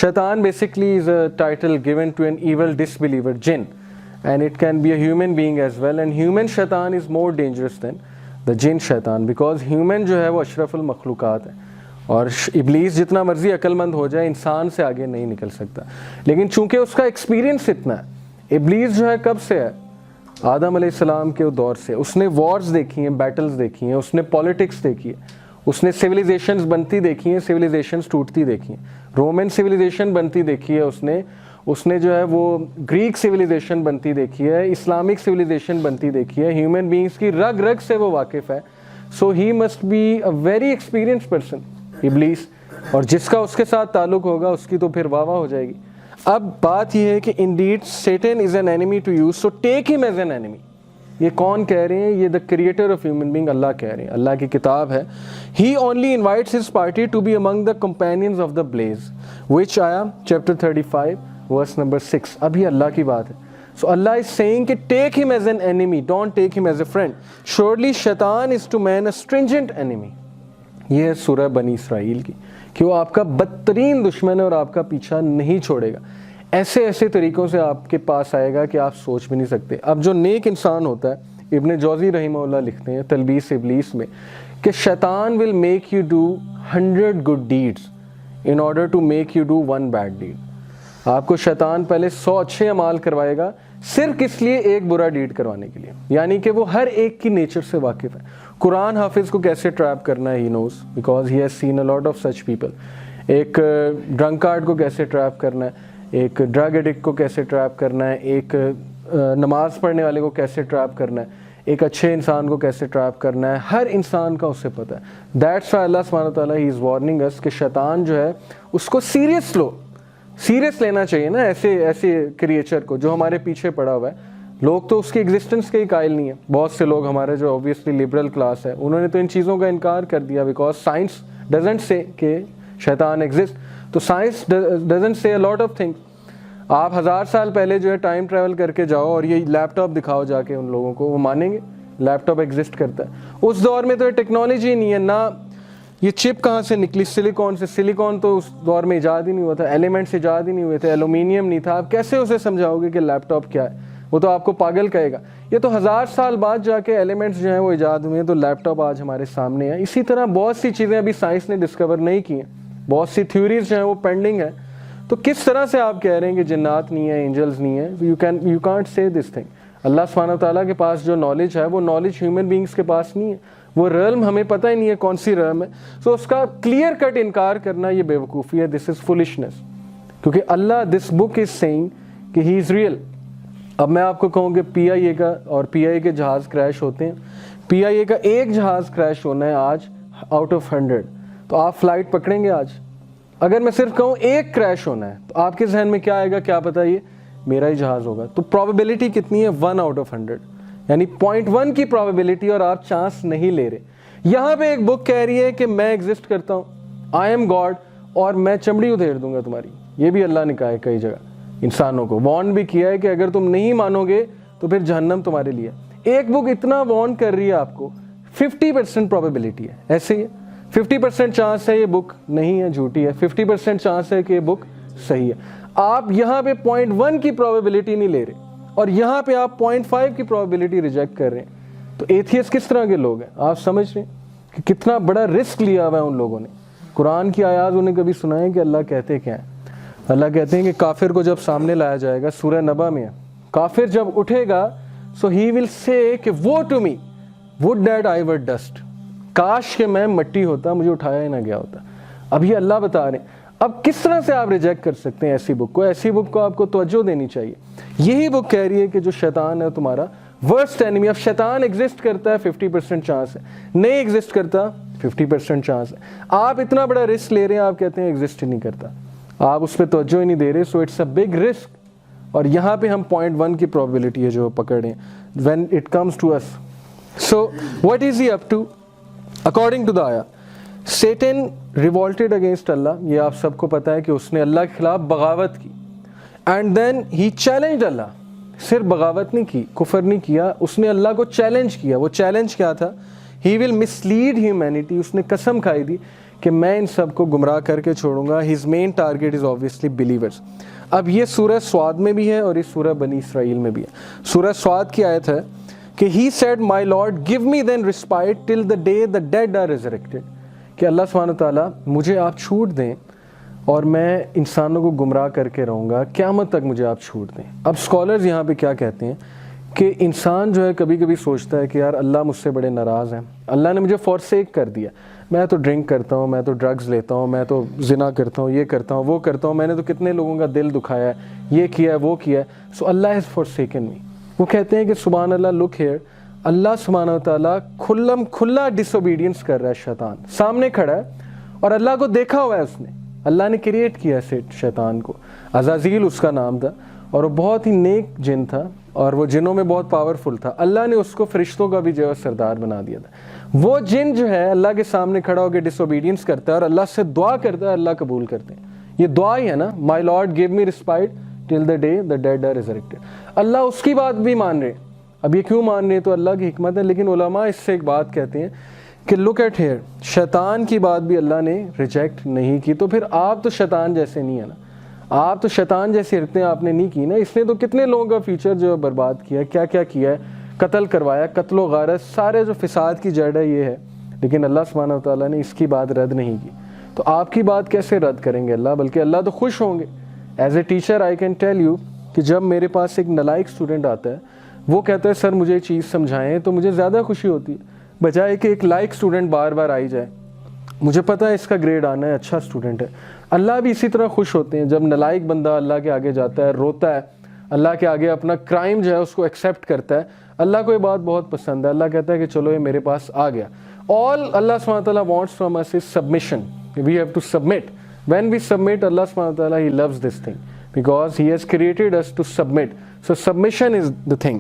Shaitan basically is a title given to an evil disbeliever, jinn, and it can be a human being as well, and human shaitan is more dangerous than the jinn shaitan, because human जो है वो अशरफुल मखलूक़ात है, और इब्लीस जितना मर्जी अक्लमंद हो जाए इंसान से आगे नहीं निकल सकता, लेकिन चूंकि उसका एक्सपीरियंस इतना है, इब्लीस जो है कब से है, आदम अलैहिस्सलाम के दौर से, उसने वॉर्स देखी हैं, बैटल्स देखी हैं, उसने पॉलिटिक्स देखी है, उसने सिविलाइजेशंस बनती देखी हैं, सिविलाइजेशंस टूटती देखी हैं, रोमन सिविलाइजेशन बनती देखी है उसने जो है वो ग्रीक सिविलाइजेशन बनती देखी है, इस्लामिक सिविलाइजेशन बनती देखी है, ह्यूमन बीइंग्स की रग रग से वो वाकिफ़ है, so he must be a very experienced person Iblis, और जिसका उसके साथ ताल्लुक़ होगा उसकी तो फिर वाह वाह हो जाएगी। अब बात यह है कि indeed Satan is an enemy to you, so take him as an enemy. ये कौन कह रहे हैं? ये the creator of human being Allah कह रहे हैं, अल्लाह की किताब है। He only invites his party to be among the companions of the blaze, which आया चैप्टर 35 वर्स नंबर 6। अभी अल्लाह की बात है। सो अल्लाह इज सेइंग कि take him as an enemy, don't take him as a friend. Surely Shaitan is to man a stringent enemy. ये है सूरह बनी इसराइल की, कि वो आपका बदतरीन दुश्मन है और आपका पीछा नहीं छोड़ेगा। ऐसे ऐसे तरीक़ों से आपके पास आएगा कि आप सोच भी नहीं सकते। अब जो नेक इंसान होता है, इब्न जौज़ी रहमहुल्लाह लिखते हैं तलबीस इब्लीस में कि शैतान will make you do 100 good deeds in order to make you do 1 bad deed. आपको शैतान पहले 100 अच्छे अमाल करवाएगा सिर्फ इसलिए एक बुरा डीड करवाने के लिए, यानी कि वो हर एक की नेचर से वाकिफ़ है। कुरान हाफिज़ को कैसे ट्रैप करना है he knows, because he has seen a lot of such people. एक ड्रंकार्ड को कैसे ट्रैप करना है, एक ड्रग एडिक्ट को कैसे ट्रैप करना है, एक नमाज़ पढ़ने वाले को कैसे ट्रैप करना है, एक अच्छे इंसान को कैसे ट्रैप करना है, हर इंसान का उससे पता है। दैट्स व्हाई अल्लाह सुब्हानहू व तआला ही इज़ वार्निंग अस कि शैतान जो है उसको सीरियस लेना चाहिए ना, ऐसे क्रिएचर को जो हमारे पीछे पड़ा हुआ है। लोग तो उसकी एग्जिस्टेंस के ही कायल नहीं है। बहुत से लोग हमारे जो ऑब्वियसली लिबरल क्लास है, उन्होंने तो इन चीज़ों का इनकार कर दिया, बिकॉज साइंस डजंट से कि शैतान एग्जिस्ट। तो science doesn't say a lot of things. आप 1000 साल पहले जो है टाइम ट्रैवल करके जाओ और ये लैपटॉप दिखाओ जाके उन लोगों को, वो मानेंगे लैपटॉप एग्जिस्ट करता है। उस दौर में तो ये टेक्नोलॉजी नहीं है ना, ये चिप कहाँ से निकली, सिलिकॉन से। सिलिकॉन तो उस दौर में इजाद ही नहीं हुआ था, एलिमेंट्स इजाद ही नहीं हुए थे, एल्यूमिनियम नहीं था। आप कैसे उसे समझाओगे कि लैपटॉप क्या है? वो तो आपको पागल कहेगा। ये तो 1000 साल बाद जाके एलिमेंट्स जो हैं वो इजाद हुए हैं, तो लैपटॉप आज हमारे सामने है। इसी तरह बहुत सी चीज़ें अभी साइंस ने डिस्कवर नहीं की हैं, बहुत सी थ्योरीज जो हैं वो पेंडिंग है। तो किस तरह से आप कह रहे हैं कि जिन्नात नहीं है, एंजल्स नहीं है? You can't say this thing. Allah सुब्हानहू व तआला के पास जो नॉलेज है वो नॉलेज ह्यूमन बीइंग्स के पास नहीं है। वो रल्म हमें पता ही नहीं है कौन सी रल्म है। सो उसका क्लियर कट इनकार करना ये बेवकूफ़ी है, दिस इज़ फुलिशनेस। क्योंकि अल्लाह दिस बुक इज़ सेइंग कि ही इज़ रियल। अब मैं आपको कहूँ कि PIA का और PIA के जहाज़ क्रैश होते हैं, PIA का एक जहाज़ क्रैश होना है आज आउट ऑफ 100, तो आप फ्लाइट पकड़ेंगे आज? अगर मैं सिर्फ कहूँ एक क्रैश होना है, तो आपके जहन में क्या आएगा? क्या पता ये मेरा ही जहाज़ होगा। तो प्रोबेबिलिटी कितनी है? 1 आउट ऑफ 100, यानी 0.1 की प्रोबेबिलिटी, और आप चांस नहीं ले रहे। यहाँ पे एक बुक कह रही है कि मैं एग्जिस्ट करता हूँ, आई एम गॉड, और मैं चमड़ी उधेड़ दूंगा तुम्हारी। ये भी अल्लाह ने कहा है कई जगह, इंसानों को वार्न भी किया है कि अगर तुम नहीं मानोगे तो फिर जहन्नम तुम्हारे लिए। एक बुक इतना वार्न कर रही है आपको, 50% प्रोबेबिलिटी है। ऐसे ही 50% चांस है ये बुक नहीं है, झूठी है, 50% चांस है कि ये बुक सही है। आप यहाँ पे 0.1 की प्रोबेबिलिटी नहीं ले रहे, और यहाँ पे आप 0.5 की प्रोबेबिलिटी रिजेक्ट कर रहे हैं। तो एथियस्ट किस तरह के लोग हैं? आप समझ रहे हैं कि कितना बड़ा रिस्क लिया हुआ है उन लोगों ने। कुरान की आयात उन्हें कभी सुनाए कि अल्लाह कहते क्या है? अल्लाह कहते हैं कि काफिर को जब सामने लाया जाएगा, सूरह नबा में है, काफिर जब उठेगा सो ही विल से कि वो to me would that I were dust, काश के मैं मिट्टी होता, मुझे उठाया ही ना गया होता। अब ये अल्लाह बता रहे हैं। अब किस तरह से आप रिजेक्ट कर सकते हैं ऐसी बुक को? ऐसी बुक को आपको तवज्जो देनी चाहिए। यही बुक कह रही है कि जो शैतान है तुम्हारा वर्स्ट एनिमी। अब शैतान एग्जिस्ट करता है 50% चांस है, नहीं एग्जिस्ट करता 50% चांस है। आप इतना बड़ा रिस्क ले रहे हैं, आप कहते हैं एग्जिस्ट ही नहीं करता, आप उस पर तवज्जो ही नहीं दे रहे। So it's a big risk. और यहाँ पे हम 0.1 की प्रोबेबिलिटी है जो पकड़े when it comes to us. So what is he up to? According to the आया, सेटन रिवॉल्टेड अगेंस्ट अल्लाह। ये आप सबको पता है कि उसने अल्लाह के खिलाफ बगावत की। एंड देन ही चैलेंज्ड अल्लाह। सिर्फ बगावत नहीं की, कुफर नहीं किया, उसने अल्लाह को चैलेंज किया। वो चैलेंज क्या था? He will mislead humanity. उसने कसम खाई थी کہ میں ان سب کو گمراہ کر کے چھوڑوں گا. His main target is obviously believers. اب یہ سورہ سواد میں بھی ہے اور اس سورہ بنی اسرائیل میں بھی ہے. سورہ سواد کی آیت ہے کہ he said my Lord give me then respite till the day the dead are resurrected, کہ اللہ سبحانہ تعالیٰ مجھے آپ چھوٹ دیں اور میں انسانوں کو گمراہ کر کے رہوں گا قیامت تک مجھے آپ چھوٹ دیں. اب اسکالرز یہاں پہ کیا کہتے ہیں کہ انسان جو ہے کبھی کبھی سوچتا ہے کہ یار اللہ مجھ سے بڑے ناراض ہیں, اللہ نے مجھے فورسیک کر دیا, میں تو ڈرنک کرتا ہوں, میں تو ڈرگز لیتا ہوں, میں تو زنا کرتا ہوں, یہ کرتا ہوں, وہ کرتا ہوں, میں نے تو کتنے لوگوں کا دل دکھایا ہے, یہ کیا ہے, وہ کیا ہے, سو اللہ ہیز فورسیکن می. وہ کہتے ہیں کہ سبحان اللہ, لک ہیئر, اللہ سبحانہ تعالیٰ کھلا ڈس اوبیڈینس کر رہا ہے. شیطان سامنے کھڑا ہے اور اللہ کو دیکھا ہوا ہے, اس نے, اللہ نے کریٹ کیا ہے شیطان کو. عزازیل اس کا نام تھا اور وہ بہت ہی نیک جن تھا اور وہ جنوں میں بہت پاورفل تھا. اللہ نے اس کو فرشتوں کا بھی جو ہے سردار بنا دیا تھا. وہ جن جو ہے اللہ کے سامنے کھڑا ہو کے ڈس اوبیڈینس کرتا ہے اور اللہ سے دعا کرتا ہے, اللہ قبول کرتے ہیں. یہ دعا ہی ہے نا, my lord give me respite till the day the dead are resurrected. Allah اس کی بات بھی مان رہے. اب یہ کیوں مان رہے ہیں تو اللہ کی حکمت ہے, لیکن علماء اس سے ایک بات کہتے ہیں کہ لک ایٹ ہیئر, شیطان کی بات بھی اللہ نے ریجیکٹ نہیں کی. تو پھر آپ تو شیطان جیسے نہیں ہے نا, آپ تو شیطان جیسی حرکتیں آپ نے نہیں کی نا. اس نے تو کتنے لوگوں کا فیوچر جو ہے برباد کیا, کیا کیا کیا ہے, قتل کروایا, قتل و غارت, سارے جو فساد کی جڑ ہے یہ ہے. لیکن اللہ سبحانہ تعالیٰ نے اس کی بات رد نہیں کی. تو آپ کی بات کیسے رد کریں گے اللہ, بلکہ اللہ تو خوش ہوں گے. As a teacher I can tell you کہ جب میرے پاس ایک نالائق اسٹوڈنٹ آتا ہے, وہ کہتا ہے سر مجھے یہ چیز سمجھائیں, تو مجھے زیادہ خوشی ہوتی ہے بجائے کہ ایک لائق اسٹوڈنٹ بار بار آئی جائے. مجھے پتہ ہے اس کا گریڈ آنا ہے, اچھا اسٹوڈنٹ ہے. اللہ بھی اسی طرح خوش ہوتے ہیں جب نالائق بندہ اللہ کے آگے جاتا ہے, روتا ہے, اللہ کے آگے اپنا کرائم جو ہے اس کو ایکسیپٹ کرتا ہے. اللہ کو یہ بات بہت پسند ہے. اللہ کہتا ہے کہ چلو یہ میرے پاس آ گیا. All Allah subhanahu wa ta'ala wants from us is submission. We have to submit. When we submit, Allah subhanahu wa ta'ala, He loves this thing because He has created us to submit. So submission is the thing.